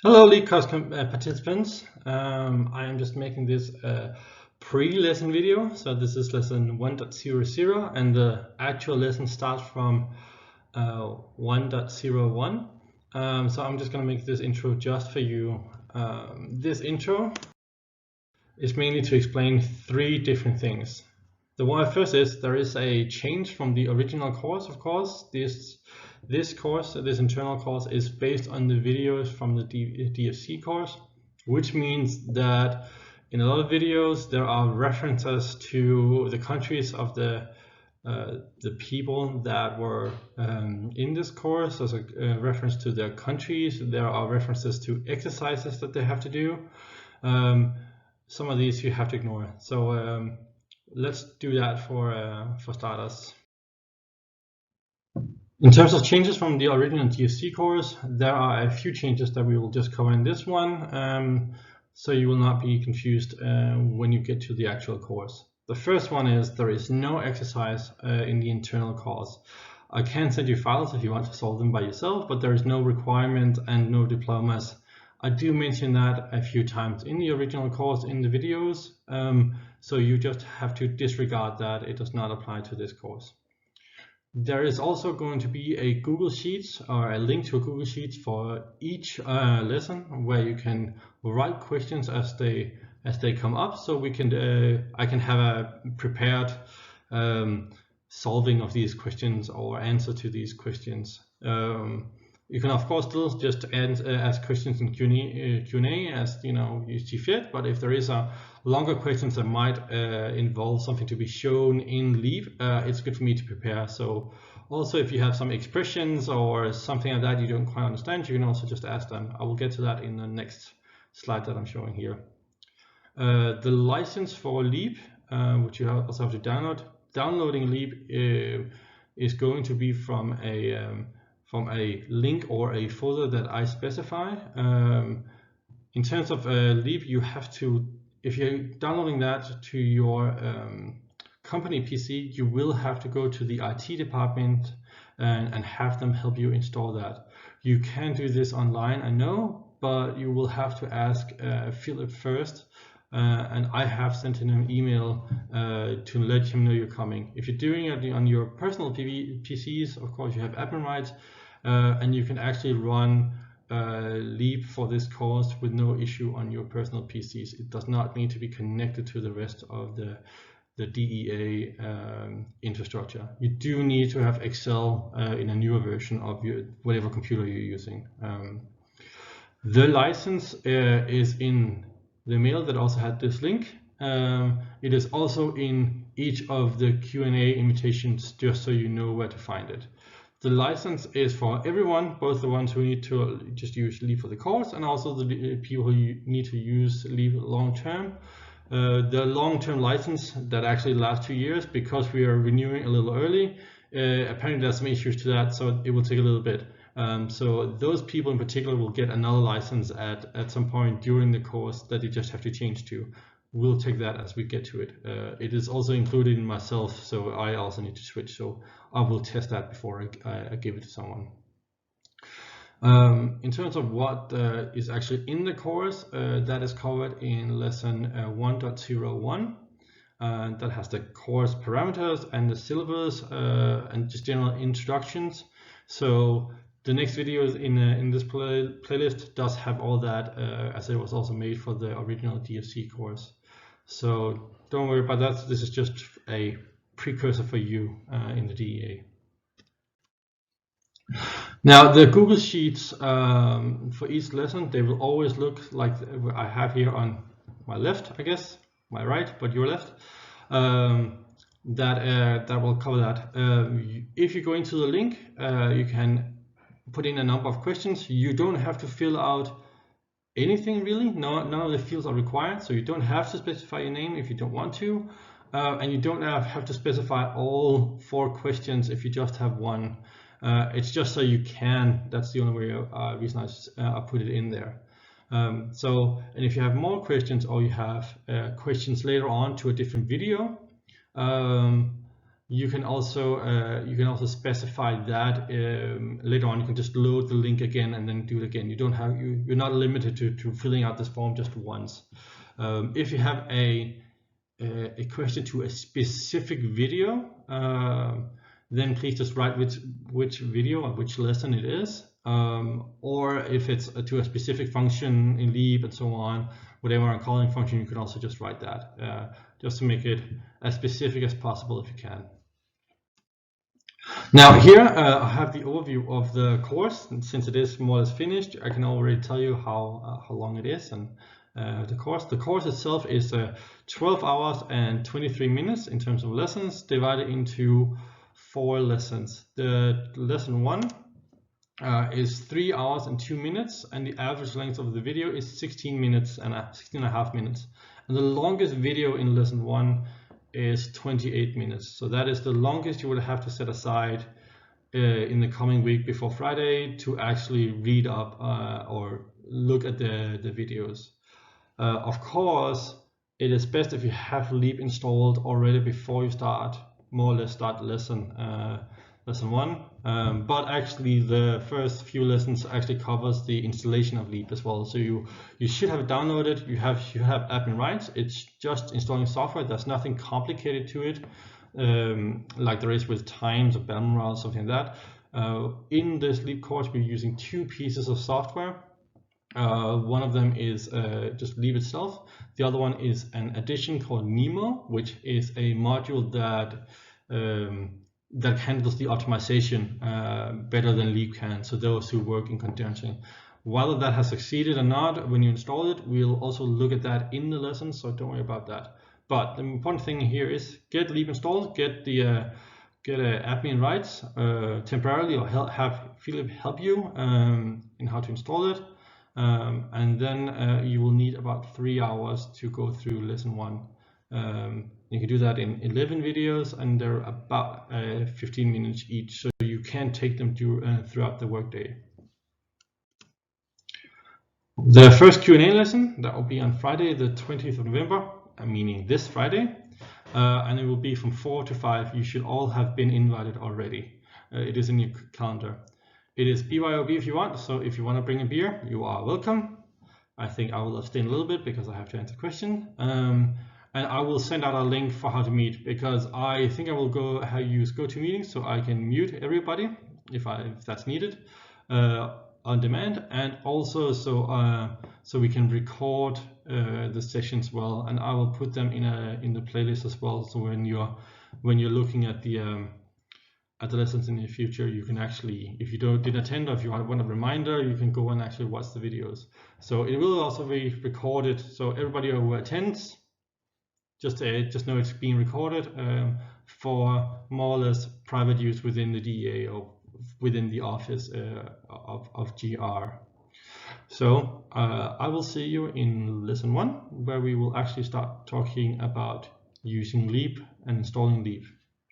Hello, lead course participants. I am just making this pre-lesson video. So this is lesson 1.00 and the actual lesson starts from 1.01. So I'm just going to make this intro just for you. This intro is mainly to explain three different things. The one first is there is a change from the original course. Of course, this internal course is based on the videos from the DFC course, which means that in a lot of videos there are references to the countries of the people that were in this course. There's a reference to their countries. There are references to exercises that they have to do. Some of these you have to ignore. So let's do that for starters. In terms of changes from the original DFC course, there are a few changes that we will just cover in this one, so you will not be confused when you get to the actual course. The first one is there is no exercise in the internal course. I can send you files if you want to solve them by yourself, but there is no requirement and no diplomas. I do mention that a few times in the original course in the videos, so you just have to disregard that. It does not apply to this course. There is also going to be a Google Sheets or a link to a Google Sheets for each lesson where you can write questions as they come up. So we can I can have a prepared solving of these questions or answer to these questions. You can of course still just ask questions in Q&A as you see fit, but if there is a longer questions that might involve something to be shown in LEAP, it's good for me to prepare. So also if you have some expressions or something like that you don't quite understand, you can also just ask them. I will get to that in the next slide that I'm showing here. The license for LEAP, which you also have to download. Downloading LEAP is going to be from a link or a folder that I specify. In terms of LEAP, you have to, if you're downloading that to your company PC, you will have to go to the IT department and have them help you install that. You can do this online, I know, but you will have to ask Philip first. And I have sent him an email to let him know you're coming. If you're doing it on your personal PCs, of course you have admin rights, and you can actually run LEAP for this course with no issue on your personal PCs. It does not need to be connected to the rest of the DEA infrastructure. You do need to have Excel in a newer version of your whatever computer you're using. The license is in the mail that also had this link. It is also in each of the Q&A invitations, just so you know where to find it. The license is for everyone, both the ones who need to just use LEAP for the course and also the people who need to use LEAP long-term. The long-term license that actually lasts 2 years, because we are renewing a little early, apparently there's some issues to that, so it will take a little bit. So those people in particular will get another license at some point during the course that you just have to change to. We'll take that as we get to it. It is also included in myself, so I also need to switch. So I will test that before I give it to someone. In terms of what is actually in the course, that is covered in lesson 1.01. That has the course parameters and the syllabus and just general instructions. So the next video in this playlist does have all that, as it was also made for the original DFC course. So don't worry about that. This is just a precursor for you in the DEA. Now the Google Sheets for each lesson, they will always look like I have here on my left, I guess, my right, but your left. That will cover that. If you go into the link, you can put in a number of questions. You don't have to fill out anything really. None of the fields are required, so you don't have to specify your name if you don't want to, and you don't have to specify all 4 questions if you just have one. It's just so you can. That's the only reason I put it in there. And if you have more questions or you have questions later on to a different video, you can also specify that later on. You can just load the link again and then do it again. You're not limited to filling out this form just once. If you have a question to a specific video, then please just write which video or which lesson it is, or if it's to a specific function in Leap and so on, whatever a calling function, you can also just write that, just to make it as specific as possible if you can. Now here I have the overview of the course, and since it is more or less finished, I can already tell you how long it is. And the course itself is 12 hours and 23 minutes in terms of lessons, divided into 4 lessons. The lesson 1 is 3 hours and 2 minutes, and the average length of the video is 16 minutes and 16.5 minutes. And the longest video in lesson 1 is 28 minutes. So that is the longest you would have to set aside in the coming week before Friday to actually read up or look at the videos. Of course, it is best if you have Leap installed already before you more or less start lesson 1. But actually the first few lessons actually covers the installation of Leap as well. So you should have it downloaded. You have admin rights. It's just installing software. There's nothing complicated to it, like there is with Times or Bellmora or something like that. In this Leap course, we're using 2 pieces of software. One of them is just Leap itself. The other one is an addition called Nemo, which is a module that handles the optimization better than Leap can. So those who work in conjunction, whether that has succeeded or not, when you install it, we'll also look at that in the lesson. So don't worry about that. But the important thing here is get Leap installed, get admin rights temporarily, or have Philip help you in how to install it. And then you will need about 3 hours to go through lesson 1. You can do that in 11 videos, and they're about 15 minutes each, so you can take them throughout the workday. The first Q&A lesson, that will be on Friday the 20th of November, meaning this Friday, and it will be from 4 to 5. You should all have been invited already. It is in your calendar. It is BYOB if you want, so if you want to bring a beer, you are welcome. I think I will abstain a little bit because I have to answer questions. And I will send out a link for how to meet, because I think I will use GoToMeeting so I can mute everybody if that's needed on demand, and also so we can record the sessions well, and I will put them in the playlist as well. So when you're looking at the lessons in the future, you can actually, if you didn't attend or if you want a reminder, you can go and actually watch the videos. So it will also be recorded, so everybody who attends, just know it's being recorded for more or less private use within the DEA or within the office of GR. So I will see you in lesson 1, where we will actually start talking about using Leap and installing Leap.